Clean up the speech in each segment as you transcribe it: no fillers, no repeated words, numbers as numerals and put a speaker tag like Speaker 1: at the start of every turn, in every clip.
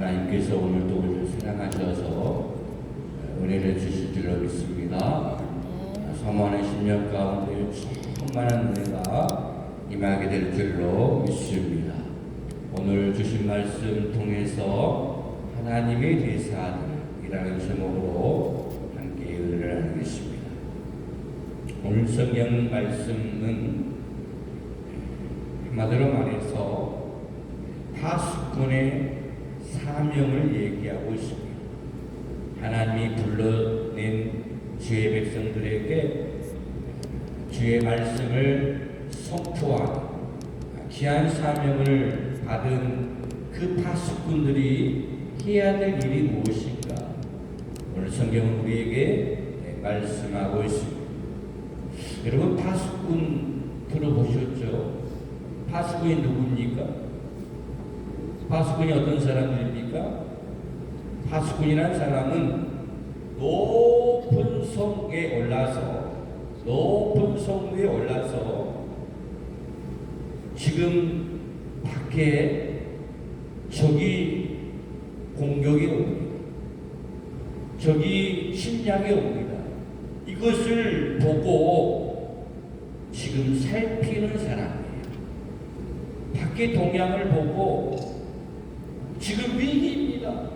Speaker 1: 하나님께서 오늘도 우리를 사랑하셔서 은혜를 주실 줄로 믿습니다. 사모하는 10년 가운데 충만한 은혜가 임하게 될 줄로 믿습니다. 오늘 주신 말씀 통해서 하나님의 대사들이라는 제목으로 함께 은혜를 나누겠습니다. 오늘 성경 말씀은 한마디로 말해서 파수꾼의 사명을 얘기하고 있습니다. 하나님이 불러낸 주의 백성들에게 주의 말씀을 선포하는 귀한 사명을 받은 그 파수꾼들이 해야 될 일이 무엇인가? 오늘 성경은 우리에게 말씀하고 있습니다. 여러분, 파수꾼 들어보셨죠? 파수꾼이 누굽니까? 파수꾼이 어떤 사람들입니까? 파수꾼이라는 사람은 높은 성에 올라서 지금 밖에 적이 공격이 옵니다. 적이 침략이 옵니다. 이것을 보고 지금 살피는 사람이에요. 밖의 동향을 보고 지금 위기입니다.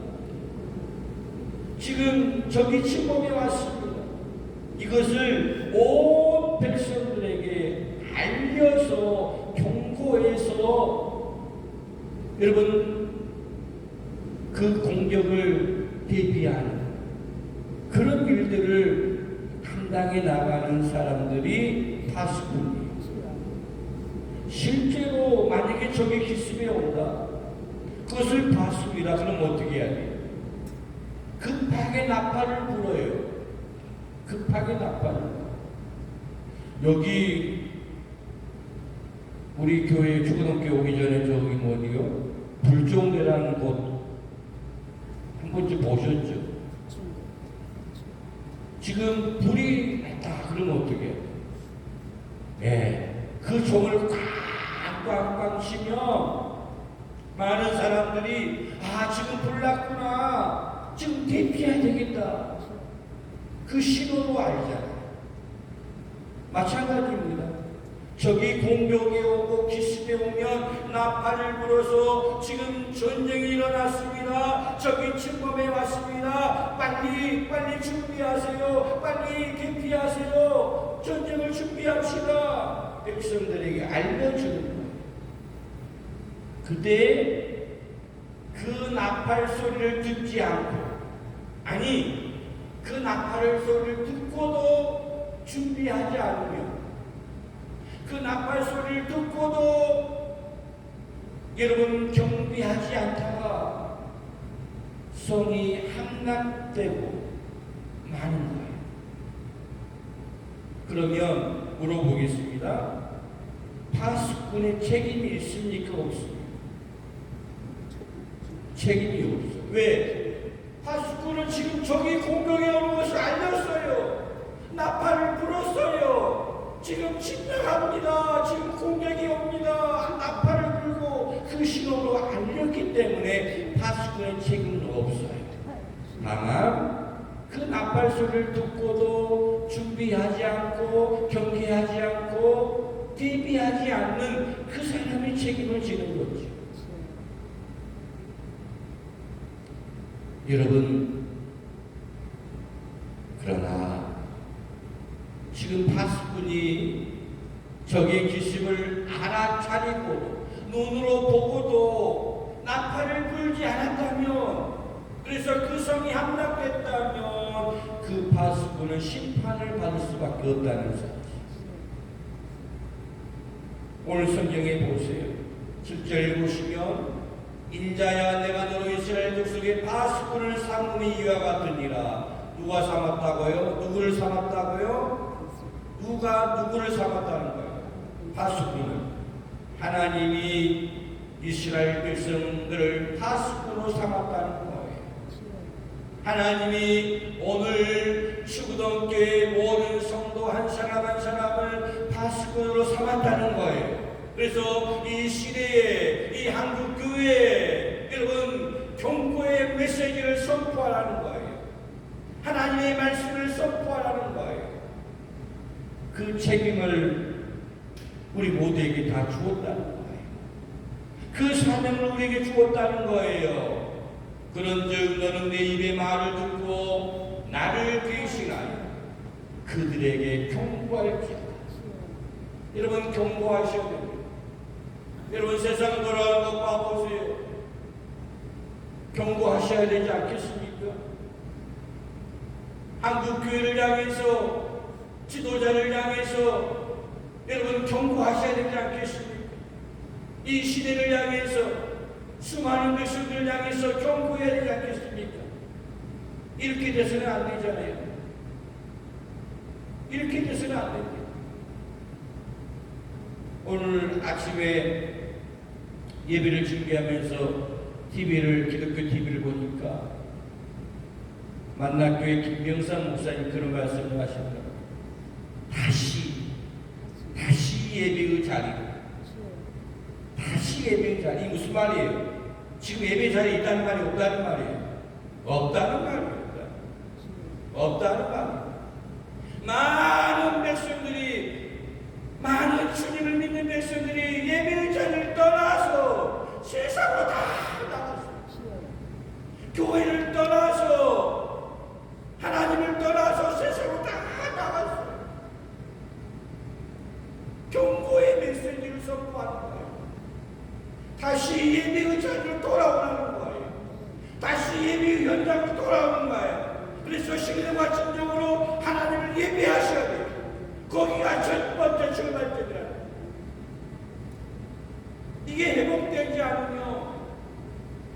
Speaker 1: 지금 적이 침범해 왔습니다. 이것을 온 백성들에게 알려서 경고해서 여러분 그 공격을 대비하는 그런 일들을 감당해 나가는 사람들이 파수꾼이에요. 실제로 만약에 적이 기습해 온다, 그것을 봤습니다. 그럼 어떻게 해야 돼요? 급하게 나팔을 불어요. 급하게 나팔을. 여기 우리 교회 주거동교 오기 전에 저기 어디요? 불종대라는 곳 한 번쯤 보셨죠? 지금 불이 났다 그러면 어떻게 해요? 그 종을 꽉꽉꽉 치면 많은 사람들이 지금 불 났구나, 지금 대피해야 되겠다, 그 신호로 알잖아요. 마찬가지입니다. 적이 공격에 오고 기습에 오면 나팔을 불어서 지금 전쟁이 일어났습니다. 적이 침범해 왔습니다. 빨리 준비하세요. 빨리 대피하세요. 전쟁을 준비합시다. 백성들에게 알려주는 거예요. 그때 그 나팔 소리를 듣지 않고, 그 나팔 소리를 듣고도 준비하지 않으면, 그 나팔 소리를 듣고도 여러분 경비하지 않다가 성이 함락되고 마는 거예요. 그러면 물어보겠습니다. 파수꾼의 책임이 있습니까? 없습니까? 책임이 없어요. 왜? 파수꾼은 지금 적이 공격해 오는 것을 알렸어요. 나팔을 불었어요. 지금 침략합니다. 지금 공격이 옵니다. 나팔을 불고 그 신호로 알렸기 때문에 파수꾼의 책임은 없어요. 다만 그 나팔 소리를 듣고도 준비하지 않고 경계하지 않고 대비하지 않는 그 사람의 책임을 지는 거죠. 여러분, 그러나 지금 파수꾼이 적의 기습을 알아차리고 눈으로 보고도 나팔을 불지 않았다면, 그래서 그 성이 함락됐다면 그 파수꾼은 심판을 받을 수밖에 없다는 사실. 오늘 성경에 보세요. 7절 보시면, 인자야, 내가 너로 이스라엘 족속의 파수꾼을 삼음이 이와 같으니라. 누가 삼았다고요? 누구를 삼았다고요? 누가 누구를 삼았다는 거예요? 파수꾼을. 하나님이 이스라엘 백성들을 파수꾼으로 삼았다는 거예요. 하나님이 오늘 추구동교회 모든 성도 한 사람 한 사람을 파수꾼으로 삼았다는 거예요. 그래서 이 시대에 이 한국 교회에 여러분 경고의 메시지를 선포하라는 거예요. 하나님의 말씀을 선포하라는 거예요. 그 책임을 우리 모두에게 다 주었다는 거예요. 그 사명을 우리에게 주었다는 거예요. 그런즉 너는 내 입의 말을 듣고 나를 계시나니 그들에게 경고할지어다. 여러분 경고하셔야 됩니다. 여러분 세상 돌아가는 것 봐보세요. 경고하셔야 되지 않겠습니까? 한국 교회를 향해서 지도자를 향해서 여러분 경고하셔야 되지 않겠습니까? 이 시대를 향해서 수많은 백성들을 향해서 경고해야 되지 않겠습니까? 이렇게 돼서는 안 되잖아요. 이렇게 돼서는 안 됩니다. 오늘 아침에 예배를 준비하면서 기독교 TV를 보니까 만나교회 김병상 목사님 그런 말씀을 하셨더라고요. 다시 예배의 자리로, 다시 예배의 자리. 이 무슨 말이에요? 지금 예배 자리에 있다는 말이 없다는 말이에요. 없다는 말이에요. 없다는 말이에요. 많은 백성들이, 많은 주님을 믿는 백성들이 예배의 자리를 떠나서 세상으로 다 나갔어요. 교회를 떠나서, 하나님을 떠나서 세상으로 다 나갔어요. 경고의 메시지를 선포하는 거예요. 다시 예배의 자리로 돌아오라는 거예요. 다시 예배의 현장으로 돌아오는 거예요. 그래서 신뢰와 진정으로 하나님을 예배하셔야 돼요. 거기가 첫 번째 출발점이라. 이게 회복되지 않으면,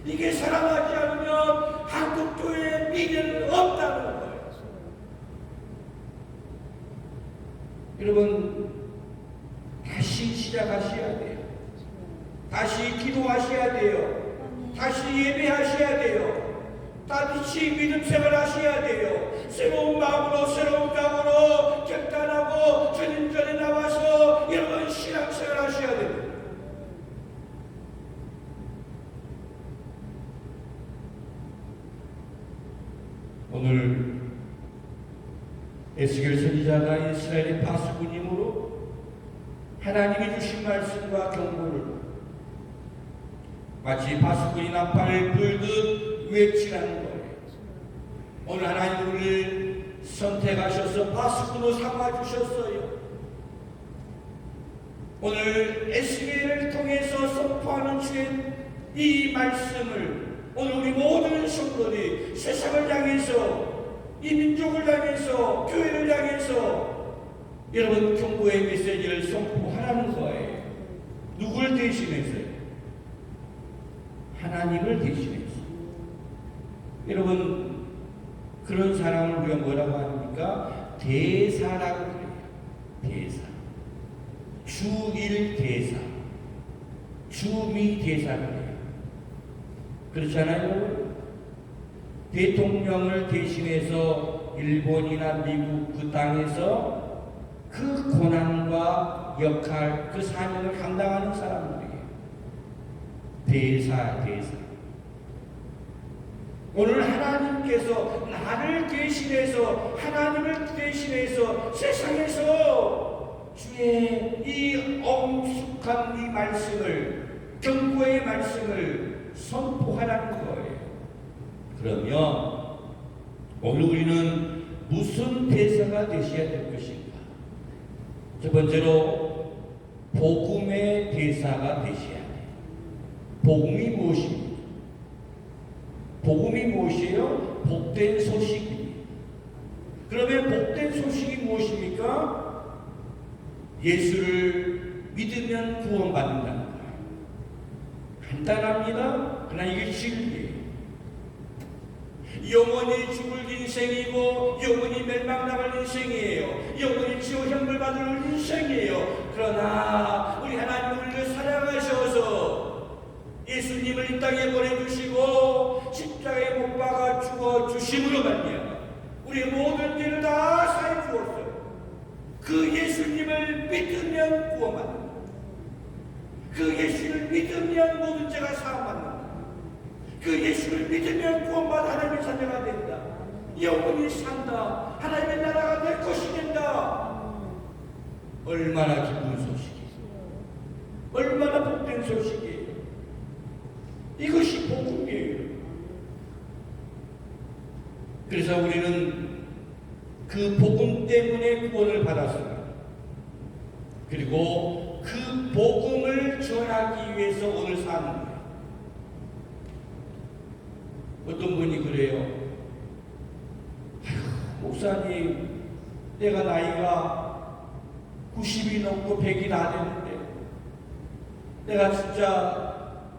Speaker 1: 이게 살아나지 않으면 한국 교회의 미래는 없다는 거예요. 여러분 다시 시작하셔야 돼요. 다시 기도하셔야 돼요. 다시 예배하셔야 돼요. 다시 믿음 생활 하셔야 돼요. 새로운 마음으로, 새로운 각오로 결단하고 전인전에 나와서 여러분 신앙생활 하셔야 돼요. 오늘 에스겔 선지자가 이스라엘의 파수꾼임으로 하나님이 주신 말씀과 경고를 마치 파수꾼이 나팔을 불듯 외치라는 거예요. 오늘 하나님 우리를 선택하셔서 파수꾼으로 삼아주셨어요. 오늘 에스겔을 통해서 선포하는 주의 이 말씀을 오늘 우리 모든 성도들이 세상을 향해서, 이 민족을 향해서, 교회를 향해서 여러분 경고의 메시지를 선포하라는 거예요. 누굴 대신해서요? 하나님을 대신해서. 여러분 그런 사람을 우리가 뭐라고 합니까? 대사라고 그래요. 대사. 주일 대사, 주미 대사를 해요. 그렇잖아요. 대통령을 대신해서 일본이나 미국 그 땅에서 그 고난과 역할, 그 사명을 감당하는 사람들이에요. 대사. 오늘 하나님께서 나를 대신해서, 하나님을 대신해서 세상에서 주의 이 엄숙한 이 말씀을, 경고의 말씀을 선포하라는 거예요. 그러면 오늘 우리는 무슨 대사가 되셔야 될 것인가? 첫 번째로 복음의 대사가 되셔야 돼요. 복음이 무엇입니까? 복음이 무엇이에요? 복된 소식입니다. 그러면 복된 소식이 무엇입니까? 예수를 믿으면 구원받는다는 거예요. 간단합니다. 그러나 이게 진리예요. 영원히 죽을 인생이고 영원히 멸망당할 인생이에요. 영원히 지옥형벌 받을 인생이에요. 그러나 우리 하나님 우리를 사랑하셔서 예수님을 이 땅에 보내주시고 십자가에 못 박아 죽어 주심으로 말미암아 우리의 모든 죄를 다 사해 주었어요. 그 예수님을 믿으면 구원받는다. 그 예수를 믿으면 모든 죄가 사함받는다. 그 예수를 믿으면 구원받아 하나님의 자녀가 된다. 영원히 산다. 하나님의 나라가 될 것이 된다. 얼마나 기쁜 소식이에요. 얼마나 복된 소식이에요. 이것이 복음이에요. 그래서 우리는 그 복음 때문에 구원을 받았습니다. 그리고 그 복음을 전하기 위해서 오늘 사는 거예요. 어떤 분이 그래요. 목사님, 내가 나이가 90이 넘고 100이 다 됐는데 내가 진짜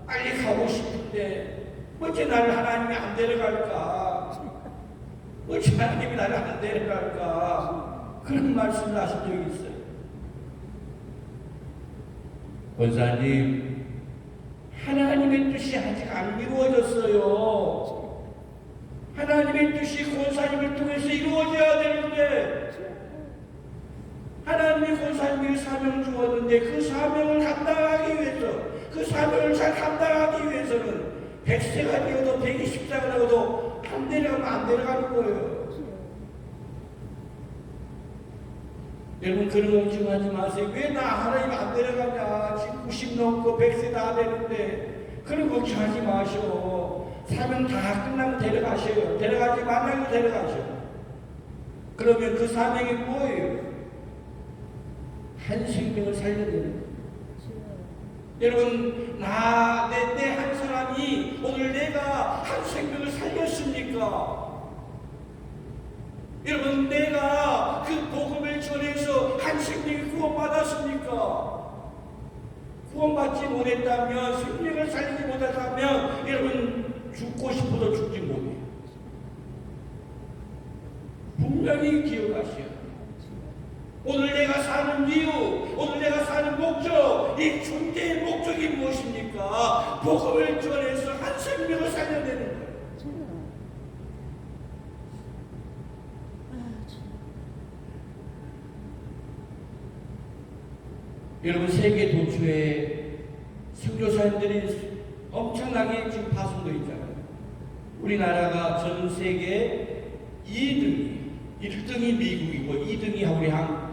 Speaker 1: 빨리 가고 싶은데 어째 나를 하나님이 안 데려갈까? 어째 하나님이 나를 안 데려갈까? 그런 말씀을 하신 적이 있어요. 권사님, 하나님의 뜻이 아직 안 이루어졌어요. 하나님의 뜻이 권사님을 통해서 이루어져야 되는데, 하나님이 권사님에게 사명을 주었는데 그 사명을 감당하기 위해서, 그 사명을 잘 감당하기 위해서는 100세가 되어도 120세가 되어도 안 내려가면 안 내려가는 거예요. 여러분, 그런 걱정하지 마세요. 왜 나 하나님 안 데려가냐? 지금 90 넘고 100세 다 되는데. 그런 걱정하지 마시오. 사명 다 끝나면 데려가셔요. 데려가지 말라고 데려가셔요. 그러면 그 사명이 뭐예요? 한 생명을 살려야 되는 거예요. 여러분, 내 한 사람이 오늘 내가 한 생명을 살렸습니까? 여러분, 내가 그 복음을 전해서 한 생명이 구원받았습니까? 구원받지 못했다면, 생명을 살리지 못했다면 여러분 죽고 싶어도 죽지 못해요. 분명히 기억하셔요. 오늘 내가 사는 이유, 오늘 내가 사는 목적, 이 존재의 목적이 무엇입니까? 복음을 전해서 한 생명을 살려야 되는 거예요. 여러분, 세계 도처에 선교사님들이 엄청나게 지금 파송되어 있잖아요. 우리나라가 전 세계 2등이, 1등이 미국이고 2등이 우리 한국이에요.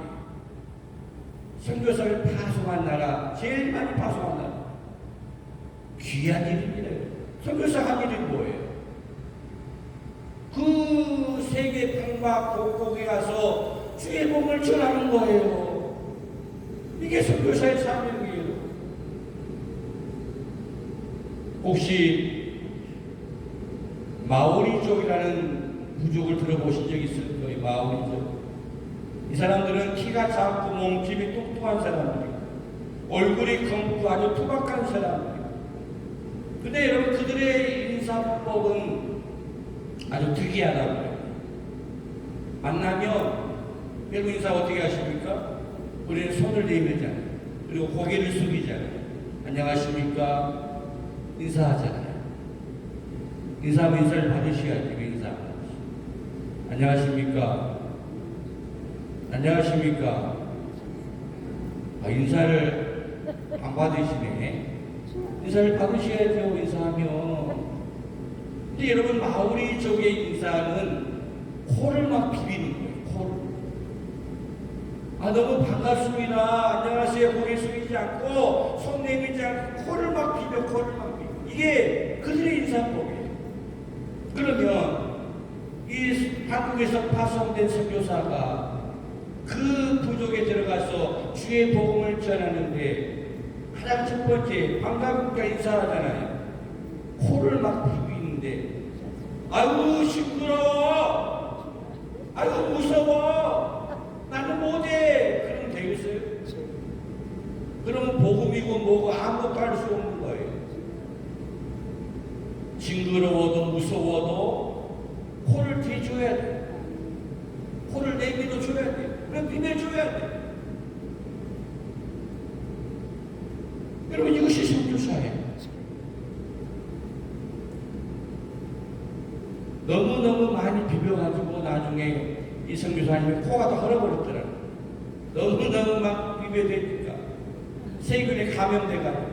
Speaker 1: 선교사를 파송한 나라, 제일 많이 파송한 나라. 귀한 일입니다. 선교사 한 일이 뭐예요? 그 세계 방방곡곡에 가서 주의 복음을 전하는 거예요. 이게 선교사의 사명이에요. 혹시 마오리족이라는 부족을 들어보신 적 있을 거예요. 마오리족. 이 사람들은 키가 작고 몸집이 뚱뚱한 사람들이고 얼굴이 검고 아주 투박한 사람들이고, 근데 여러분, 그들의 인사법은 아주 특이하다고요. 만나면 여러분 인사 어떻게 하십니까? 우리는 손을 내밀잖아요. 그리고 고개를 숙이잖아요. 안녕하십니까? 인사하잖아요. 인사하면 인사를 받으셔야지. 왜 인사 안 받으시죠? 안녕하십니까? 안녕하십니까? 인사를 안 받으시네. 인사를 받으셔야죠. 인사하면. 근데 여러분, 마오리족의 인사는 코를 막 비비는 거예요. 코를. 너무 반갑습니다. 안녕하세요. 고개 숙이지 않고 손 내밀지 않고 코를 막 비벼. 이게 그들의 인사법이에요. 그러면 이 한국에서 파송된 선교사가 그 부족에 들어가서 주의 복음을 전하는데 가장 첫 번째 반갑게 인사하잖아요. 코를 막 비비는데 아이고 시끄러워, 아이고 무서워, 나는 못해. 그러면 되겠어요? 그러면 복음이고 뭐고 아무것도 할 수 없는 거예요. 징그러워도 무서워도 코를 대줘야 돼. 코를 내밀어 줘야 돼. 그럼 비벼줘야 돼. 여러분, 이것이 선교사예요. 너무너무 많이 비벼가지고 나중에 이 선교사님의 코가 다 얼어버렸더라고요. 너무너무 막 비벼대니까 세균에 감염돼가지고.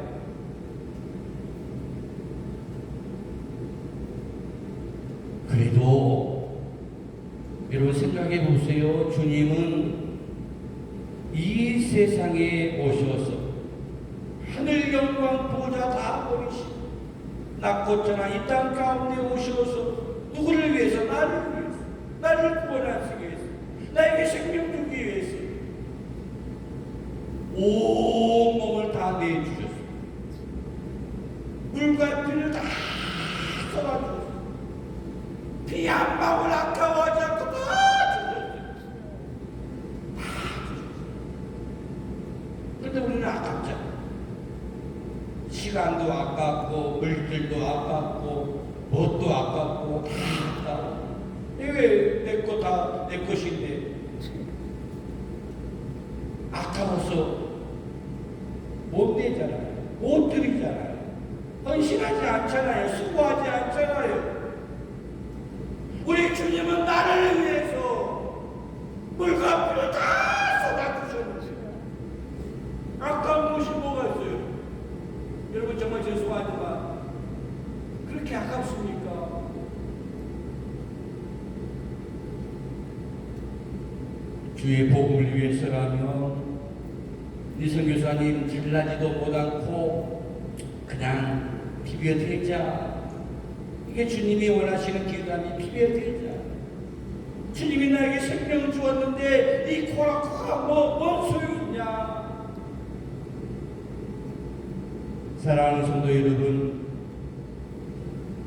Speaker 1: 그래도 여러분 생각해 보세요. 주님은 이 세상에 오셔서 하늘 영광 보좌 다 버리시고 낙고자나 이 땅 가운데 오셔서 누구를 위해서? 나를 구원하시기 위해서, 나에게 생명 주기 위해서 온 몸을 다 내주셨어요. 물과 피를 다 쏟아주셨어요. 피 한 방울 아까워하지 않고 다 주셨어요. 다 주셨어요. 그런데 우리는 아깝잖아. 시간도 아깝고 물질도 아깝고 뭣도 아깝고 다 아까워. 왜 내 거 다 내 것인데 아까워서 못 내잖아요. 못 드리잖아요. 헌신하지 않잖아요. 수고하지 않잖아요. 우리 주님은 나를 위해서 물과 피를 다 쏟아주셨는데 아까운 것이 뭐가 있어요? 여러분 정말 죄송하지만 그렇게 아깝습니까? 주의 복음을 위해서라면 이 선교사님 잘나지도 못않고 그냥 비벼대자. 이게 주님이 원하시는 기도하니 비벼대자. 주님이 나에게 생명을 주었는데 이 코라코가 뭔 소용이 있냐. 사랑하는 성도 여러분,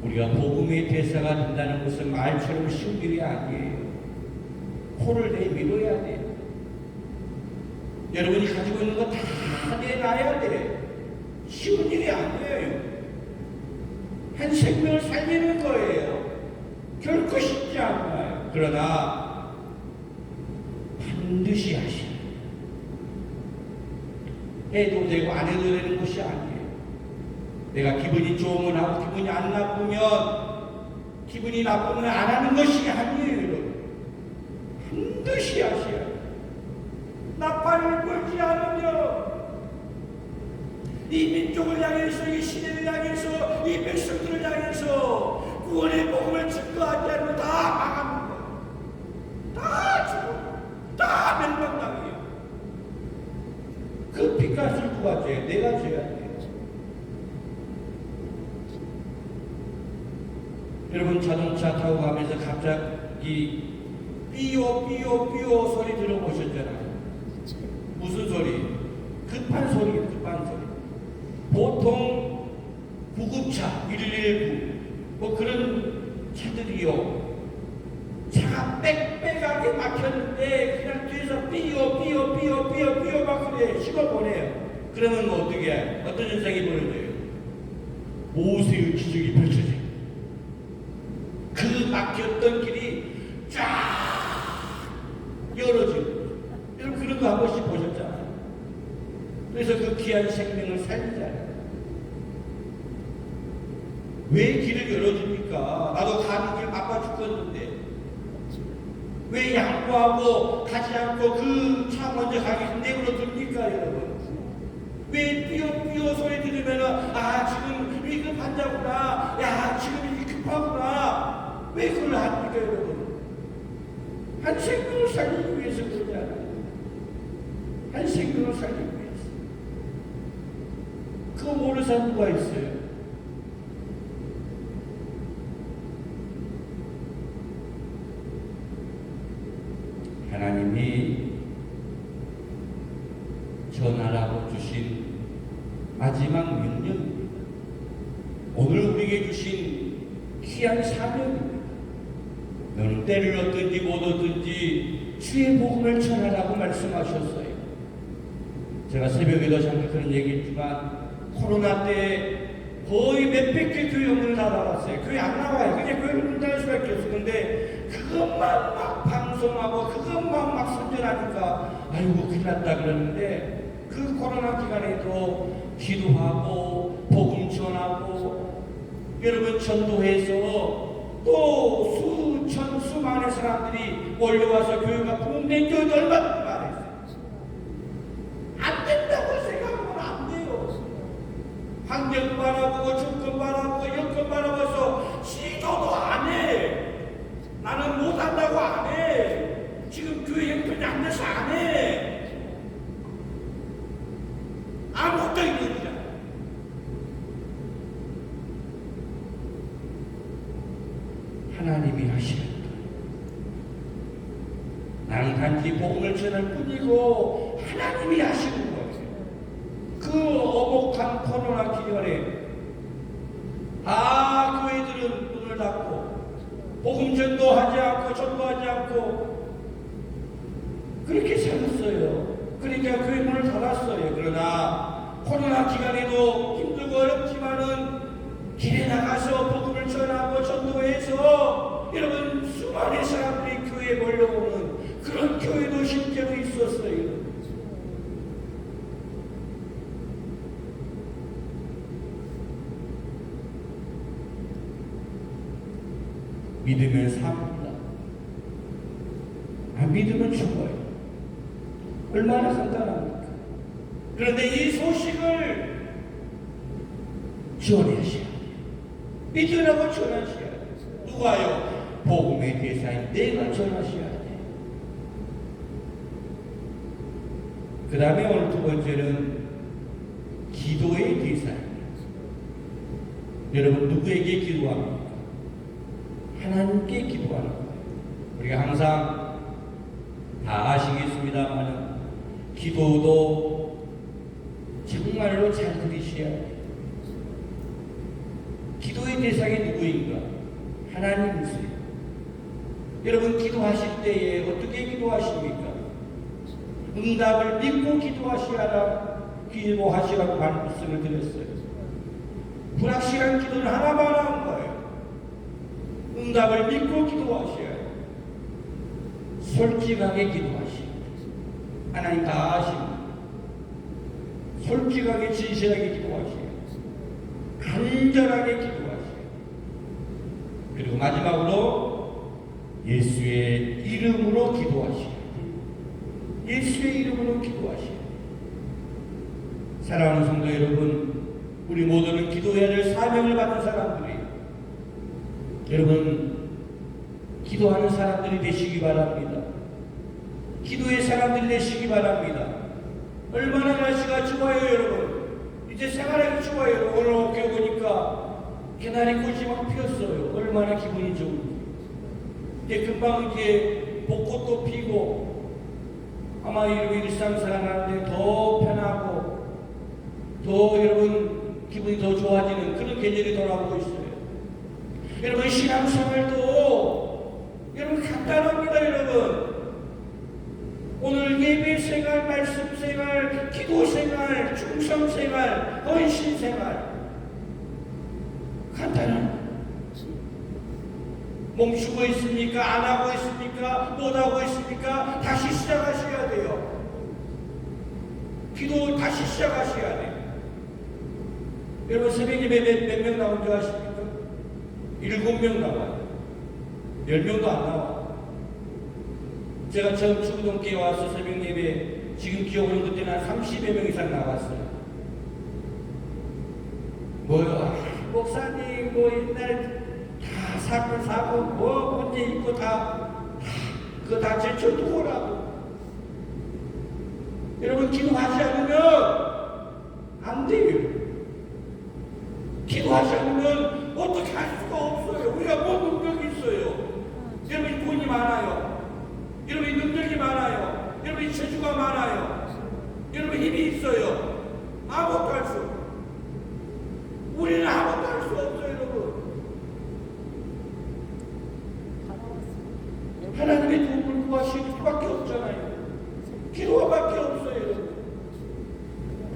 Speaker 1: 우리가 복음의 대사가 된다는 것은 말처럼 쉬운 일이 아니에요. 코를 내밀어야 돼요. 여러분이 가지고 있는 거 다 내놔야 돼. 쉬운 일이 아니에요. 한 생명을 살리는 거예요. 결코 쉽지 않아요. 그러나 반드시 하셔. 해도 되고 안 해도 되는 것이 아니에요. 내가 기분이 좋으면 하고 기분이 안 나쁘면 기분이 나쁘면 안 하는 것이 아니에요. 여러분. 반드시 하셔야 돼요. 나팔을 불지 않으면 이 민족을 향해서, 이 시대를 향해서, 이 백성들을 향해서 구원의 복음을 증거하지 않으면 다 망하는 거예요. 다 죽어. 다 멸망당해요. 그 빚값을 누가 져요? 내가 져야 돼요. 여러분 자동차 타고 가면서 갑자기 삐요 소리 들어보셨잖아요. 무슨 소리? 급한 소리예요. 급한 소리. 보통 구급차 119 뭐 그런 차들이요. 차가 빽빽하게 막혔는데 그냥 뒤에서 삐요 막 그래 씹어보내요. 그러면 뭐 어떻게 해요? 어떤 현상이 벌어져요? 모세의 기적이 펼쳐져요. 그 막혔던 길이 쫙 열어지고. 여러분 그런 거 한 번씩 보셨잖아요. 그래서 그 귀한 생명을 살리잖아요. 왜 길을 열어줍니까? 나도 가는 길 바빠 죽겠는데 왜 양보하고 가지 않고 그 차 먼저 가게 내버려 둡니까 여러분? 왜 삐요 소리 들으면은 아 지금 위급한다구나, 야 지금 이게 급하구나, 왜 그걸 합니까 여러분? 한 생명을 살리기 위해서 그러지 않아요. 한 생명을 살리기 위해서. 그거 모르는 사람 누가 있어요? 하나님이 전하라고 주신 마지막 명령입니다. 오늘 우리에게 주신 귀한 사명입니다. 너는 때를 얻든지 못 얻든지 주의 복음을 전하라고 말씀하셨어요. 제가 새벽에도 잠깐 그런 얘기했지만 코로나 때 거의 몇백 개 교회 문을 닫아놨어요. 교회 안 나와요. 그냥 교회를 문 닫을 수밖에 없어요. 근데 그것만 막 방송하고 그것만 막 선전하니까 아이고 큰일 났다 그러는데 그 코로나 기간에도 기도하고 복음 전하고 여러분 전도해서 또 수많은 사람들이 몰려와서 교회가 붕된 교회도 얼마나 많았어요. 안 된다고 생각하면 안 돼요. 환경 바라보고 조건 바라보고 여건 바라봐서 시도도 안 해. 못한다고 안 해. 지금 교회 형편이 안 돼서 안 해. 아무것도 있는 일이야. 하나님이 하시겠다. 나는 단지 복음을 전할 뿐이고 하나님이 하시는 거예요. 그 어목한 코로나 기간에 다 교회들은 문을 닫고 복음 전도하지 않고 전도하지 않고 그렇게 살았어요. 그러니까 교회 문을 닫았어요. 그러나 코로나 기간에도 힘들고 어렵지만은 길에 나가서 복음을 전하고 전도해서 여러분 수많은 사람들이 교회에 몰려오는 그런 교회도 실제로 있었어요. 믿으면 삽니다. 안 믿으면 죽어요. 얼마나 간단합니까? 그런데 이 소식을 전하셔야 돼요. 믿으라고 전하셔야 돼요. 누가요? 복음의 대사인 내가 전하셔야 돼요. 그 다음에 오늘 두 번째는 기도의 대사입니다. 여러분 누구에게 기도합니까? 하나님께 기도하는 거예요. 우리가 항상 다 아시겠습니다만 기도도 정말로 잘 들으셔야 돼요. 기도의 대상이 누구인가? 하나님이세요. 여러분 기도하실 때에 어떻게 기도하십니까? 응답을 믿고 기도하시라고 말씀을 드렸어요. 불확실한 기도는 하나만 하는 거예요. 응답을 믿고 기도하셔야 해요. 솔직하게 기도하셔야 돼요. 하나님 다 아십니다. 솔직하게 진실하게 기도하셔야 돼요. 간절하게 기도하셔야 돼요. 그리고 마지막으로 예수의 이름으로 기도하셔야 돼요. 예수의 이름으로 기도하셔야 돼요. 사랑하는 성도 여러분, 우리 모두는 기도해야 될 사명을 받은 사람들이에요. 여러분 기도하는 사람들이 되시기 바랍니다. 기도의 사람들이 되시기 바랍니다. 얼마나 날씨가 좋아요 여러분. 이제 생활하기 좋아요. 오늘 어깨 보니까 개나리 꽃이 막 피었어요. 얼마나 기분이 좋은지. 이제 금방 이제 벚꽃도 피고 아마 일상생활하는데 더 편하고 더 여러분 기분이 더 좋아지는 그런 계절이 돌아오고 있어요. 여러분 신앙생활도 여러분 간단합니다. 여러분 오늘 예배생활, 말씀생활, 기도생활, 충성생활, 헌신생활 간단한 멈추고 있습니까? 안 하고 있습니까? 못 하고 있습니까? 다시 시작하셔야 돼요. 기도 다시 시작하셔야 돼요. 여러분 새벽 예배 몇 명 나온 줄 아십니까? 7명 나와요. 10명도 안 나와요. 제가 처음 추구동교회 와서 새벽 예배 지금 기억으로 그때는 한 30여 명 이상 나왔어요. 목사님 옛날 다 사건 사고 문제 있고 그거 다 제쳐두고 오라고. 여러분 기도하지 않으면 안 돼요. 기도하지 않으면 어떻게 할 수가 없어요. 우리가 뭔 능력이 있어요. 여러분이 돈이 많아요. 여러분이 능력이 많아요. 여러분이 재주가 많아요. 여러분 힘이 있어요. 아무것도 할 수 없어요. 우리는 아무것도 할 수 없어요. 여러분 하나님의 도움을 구하실 수밖에 없잖아요. 기도밖에 없어요. 여러분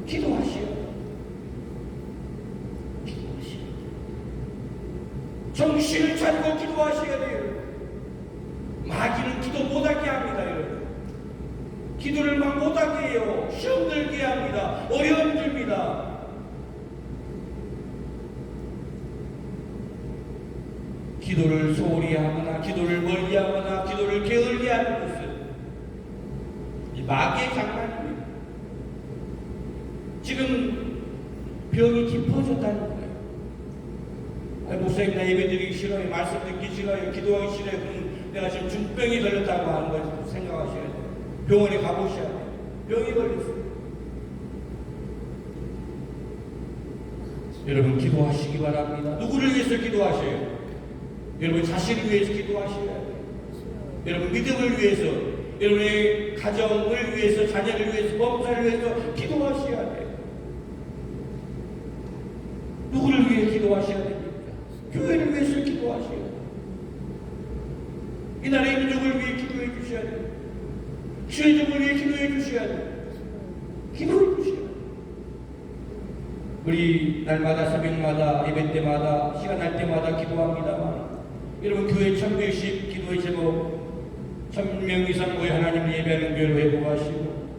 Speaker 1: 기도하시오. 정신을 차리고 기도하셔야 돼요. 마귀는 기도 못하게 합니다. 여러분 기도를 막 못하게 해요. 시험 들게 합니다. 어려움 줍니다. 기도를 소홀히 하거나 기도를 멀리 하거나 기도를 게을리 하는 것은 이 마귀의 장난입니다. 지금 병이 깊어졌다는 거예요. 목사님 나 예배 드리기 싫어요. 말씀 듣기 싫어요. 기도하기 싫어요. 그럼 내가 지금 중병이 걸렸다고 하는 걸 생각하셔야 돼요. 병원에 가보셔야 돼요. 병이 걸렸어요. 여러분 기도하시기 바랍니다. 누구를 위해서 기도하셔요? 여러분 자신을 위해서 기도하셔야 돼요. 여러분 믿음을 위해서, 여러분의 가정을 위해서, 자녀를 위해서, 범사를 위해서 기도하셔야 돼요. 누구를 위해 기도하셔야 됩니까? 교회를 위해서 기도하셔야 돼요. 이 나라의 민족을 위해 기도해 주셔야 돼요. 주의종을 위해 기도해 주셔야 돼요. 기도해 주셔야 돼요. 우리 날마다 새벽마다 예배 때마다 시간 날 때마다 기도합니다만 여러분 교회 1100씩 기도의 제목 1000명 이상 모여 하나님을 예배하는 교회로 회복하시고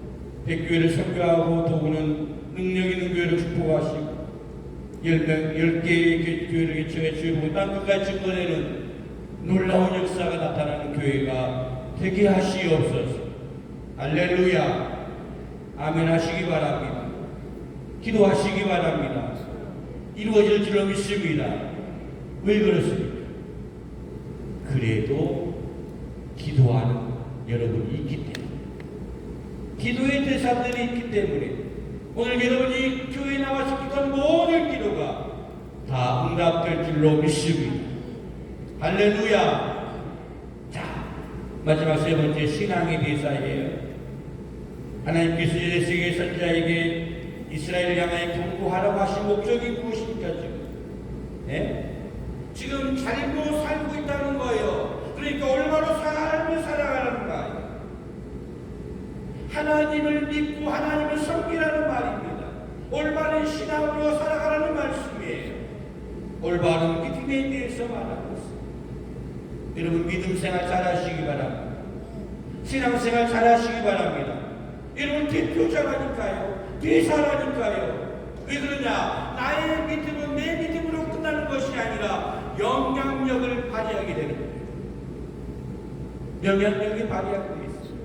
Speaker 1: 100교회를 선교하고 도구는 능력 있는 교회로 축복하시고 10개의 교회를 개척해 주시고 땅끝까지 증거되는 놀라운 역사가 나타나는 교회가 되게 하시옵소서. 할렐루야. 아멘 하시기 바랍니다. 기도하시기 바랍니다. 이루어질 줄로 믿습니다. 왜 그렇습니까? 그래도 기도하는 여러분이 있기 때문에, 기도의 대상들이 있기 때문에 오늘 여러분이 교회에 나와서 기도한 모든 기도가 다 응답될 줄로 믿습니다. 할렐루야. 자, 마지막 세 번째 신앙의 대사예요. 하나님께서 세계 선지자에게 이스라엘을 향하여 경고하라고 하신 목적이 무엇입니까? 지금 잘못 살고 있다는 거예요. 그러니까 올바로 삶을 살아가는 거예요. 하나님을 믿고 하나님을 섬기라는 말입니다. 올바른 신앙으로 살아가라는 말씀이에요. 올바른 믿음에 대해서 말하고 있습니다. 여러분 믿음 생활 잘하시기 바랍니다. 신앙 생활 잘하시기 바랍니다. 여러분 대표자라니까요. 대사라니까요. 왜 그러냐? 나의 믿음은 내 믿음으로 끝나는 것이 아니라 영향력을 발휘하게 되는 거예요. 영향력이 발휘하고 있어요.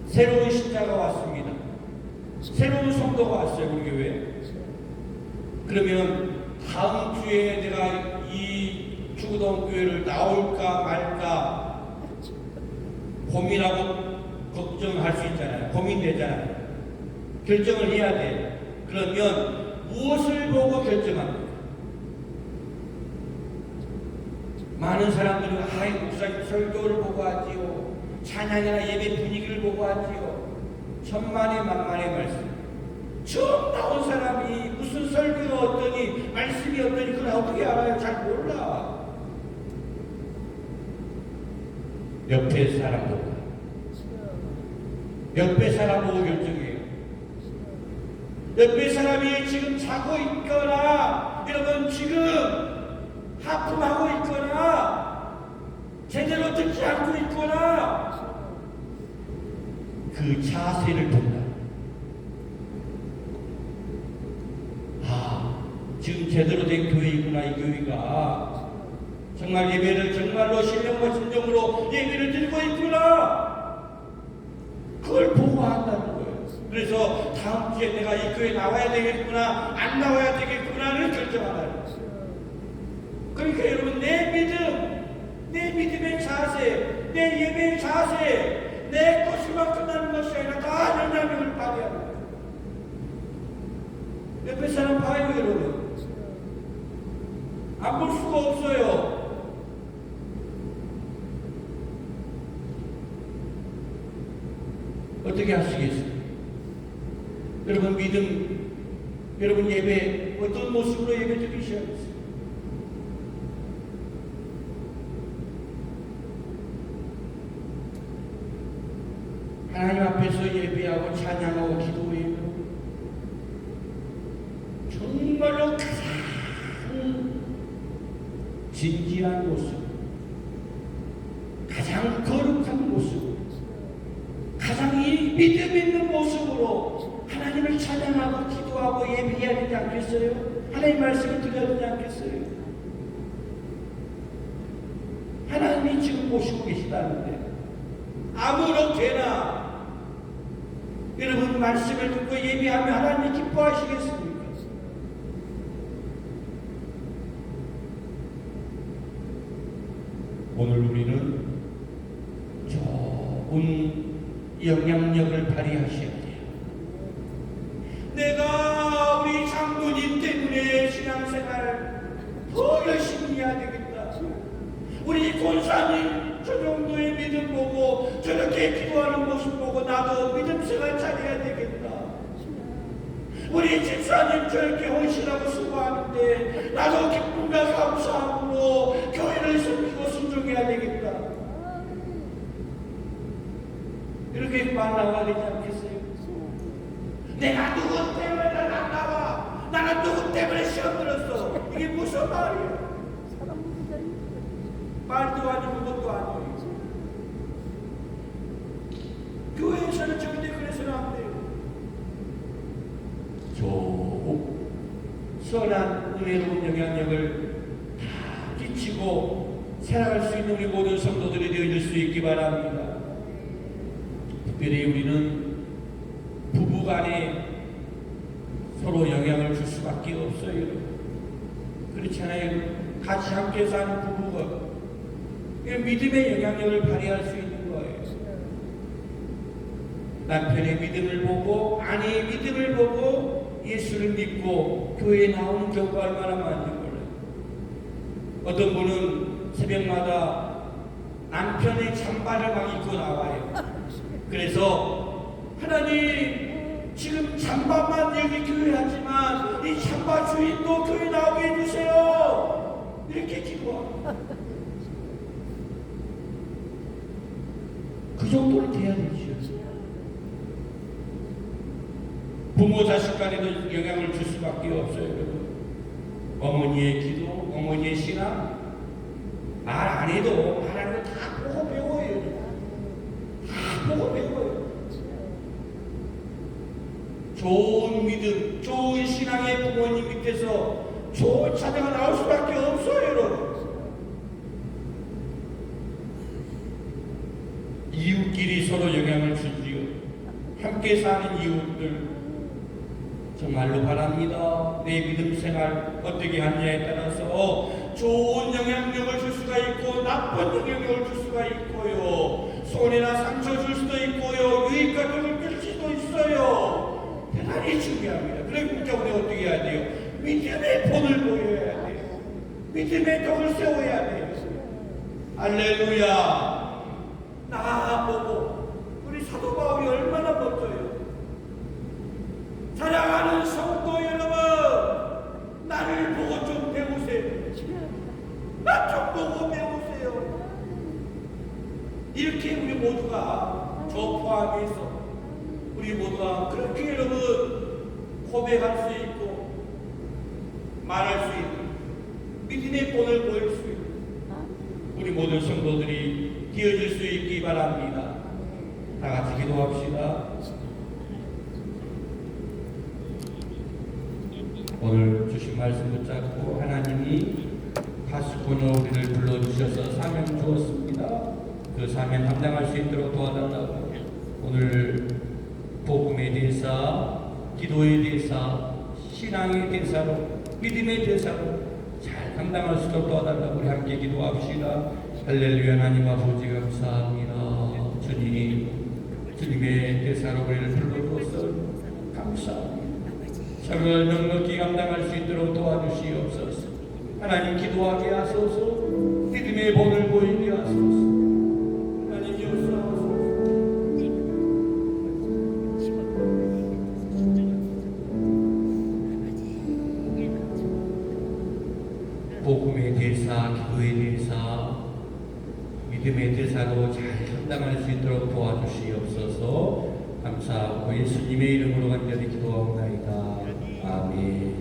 Speaker 1: 새로운 신자가 왔습니다. 새로운 성도가 왔어요. 우리 교회에. 그러면 다음 주에 내가 이 주구동 교회를 나올까 말까 고민하고 걱정할 수 있잖아요. 고민되잖아요. 결정을 해야 돼요. 그러면 무엇을 보고 결정합니까? 많은 사람들은 목사님 설교를 보고 하지요. 찬양이나 예배 분위기를 보고 하지요. 천만의 만만의 말씀. 처음 나온 사람이 무슨 설교가 어떠니 말씀이 어떠니 그걸 어떻게 알아요? 잘 몰라. 옆에 사람 보고 옆에 사람 보고 결정해요. 옆에 사람이 지금 자고 있거나 여러분 지금 하품하고 있거나 제대로 듣지 않고 있거나 그 자세를 본다. 지금 제대로 된 교회이구나. 이 교회가 정말 예배를 정말로 신령과 진정으로 예배를 드리고 있구나. 그걸 보고 한다는 거예요. 그래서 다음 주에 내가 이 교회에 나와야 되겠구나 안 나와야 되겠구나를 결정하라는 거예요. 그러니까 여러분 내 믿음의 자세, 내 예배의 자세, 내 것으로만 끝나는 것이 아니라 다 영향력을 발휘하는 거예요. 옆에 사람 봐요 여러분. 안 볼 수가 없어요. 어떻게 하시겠어요? 여러분 믿음, 여러분 예배 어떤 모습으로 예배 드리셔야겠어요? 하나님 앞에서 예배하고 찬양하고 기도해요. 정말로 가장 진지한 모습, 가장 거룩한 모습, 가장 이 믿음 있는 모습으로 하나님을 찬양하고 기도하고 예배해야 되지 않겠어요? 하나님 말씀을 드려야 되지 않겠어요? 하나님이 지금 보시고 계시다는데 아무렇게나 여러분 말씀을 듣고 예배하면 하나님이 기뻐하시겠습니까? 오늘 우리는 좋은 영향력을 발휘하셔야 돼요. 내가 우리 장로님 때문에 신앙생활 더 열심히 해야 되겠다. 우리 권사님 저 정도의 믿음 보고 저렇게 기도하는 모습 보고 나도 믿음 생활 잘해야 되겠다. 우리 집사님 저렇게 헌신하고 수고하는데 나도 기쁨과 감사함으로 교회를 섬기고 순종해야 되겠다. 이렇게 말 나와야 되지 않겠어요? 내가 누구 때문에 안 나와? 나는 누구 때문에 시험 들었어? 이게 무슨 말이야? 말도 아니고 것도 아니에요. 교회에서는 절대 그래서는 안 돼요. 선한 은혜로운 영향력을 다 끼치고 살아갈 수 있는 우리 모든 성도들이 되어질 수 있기 바랍니다. 특별히 우리는 부부간에 서로 영향을 줄 수밖에 없어요. 그렇잖아요. 같이 함께 사는 부부가 믿음의 영향력을 발휘할 수 있는 거예요. 남편의 믿음을 보고 아내의 믿음을 보고 예수를 믿고 교회에 나오는 경우가 얼마나 많은지 몰라요. 어떤 분은 새벽마다 남편의 잠바를 막 입고 나와요. 그래서 하나님 지금 잠바만 여기 교회 하지만 이 잠바 주인도 교회 나오게 해주세요. 이렇게 기도합니다. 그 정도는 돼야 되죠. 부모 자식 간에도 영향을 줄 수밖에 없어요. 어머니의 기도, 어머니의 신앙 말 안 해도 말하는 거 다 보고 배워요. 다 보고 배워요. 좋은 믿음, 좋은 신앙의 부모님 밑에서 좋은 자녀가 나올 수밖에 없어요, 여러분. 이웃끼리 서로 영향을 주지요. 함께 사는 이웃들 정말로 바랍니다. 내 믿음 생활 어떻게 하느냐에 따라서 좋은 영향력을 줄 수가 있고 나쁜 영향력을 줄 수가 있고요. 손해나 상처 줄 수도 있고요. 유익과 덕을 줄 수도 있어요. 대단히 중요합니다. 그러니까 우리 어떻게 해야 돼요? 믿음의 본을 보여야 돼요. 믿음의 덕을 세워야 돼요. 할렐루야. 나보고 우리 사도 바울이 얼마나 멋져요. 사랑하는 성도 여러분, 나를 보고 좀 배우세요. 나 좀 보고 배우세요. 이렇게 우리 모두가 저 포함해서 우리 모두가 그렇게 여러분 고백할 수 있고 말할 수 있는 믿음의 본을 보일 수 있는 우리 모든 성도들이 되어질 수 있기 바랍니다. 다 같이 기도합시다. 오늘 주신 말씀 붙잡고 하나님이 파수꾼으로 우리를 불러주셔서 사명 주었습니다. 그 사명 감당할 수 있도록 도와달라고 오늘 복음의 대사, 기도의 대사, 신앙의 대사로 믿음의 대사로 잘 감당할 수 있도록 도와달라고 우리 함께 기도합시다. 할렐루야. 하나님 아버지 감사합니다. 주님의 대사로 우리를 불러주어서 감사합니다. 사명을 넉넉히 감당할 수 있도록 도와주시옵소서. 하나님 기도하게 하소서. 믿음의 본을 보이게 하소서. 하나님 역사하소서. 복음의 대사, 기도의 대사, 믿음의 대사로 잘 감당할 수 있도록 도와주시옵소서. 감사하고 예수님의 이름으로 간절히 기도하옵나이다. 아멘.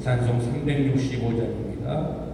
Speaker 1: 찬송 365장입니다.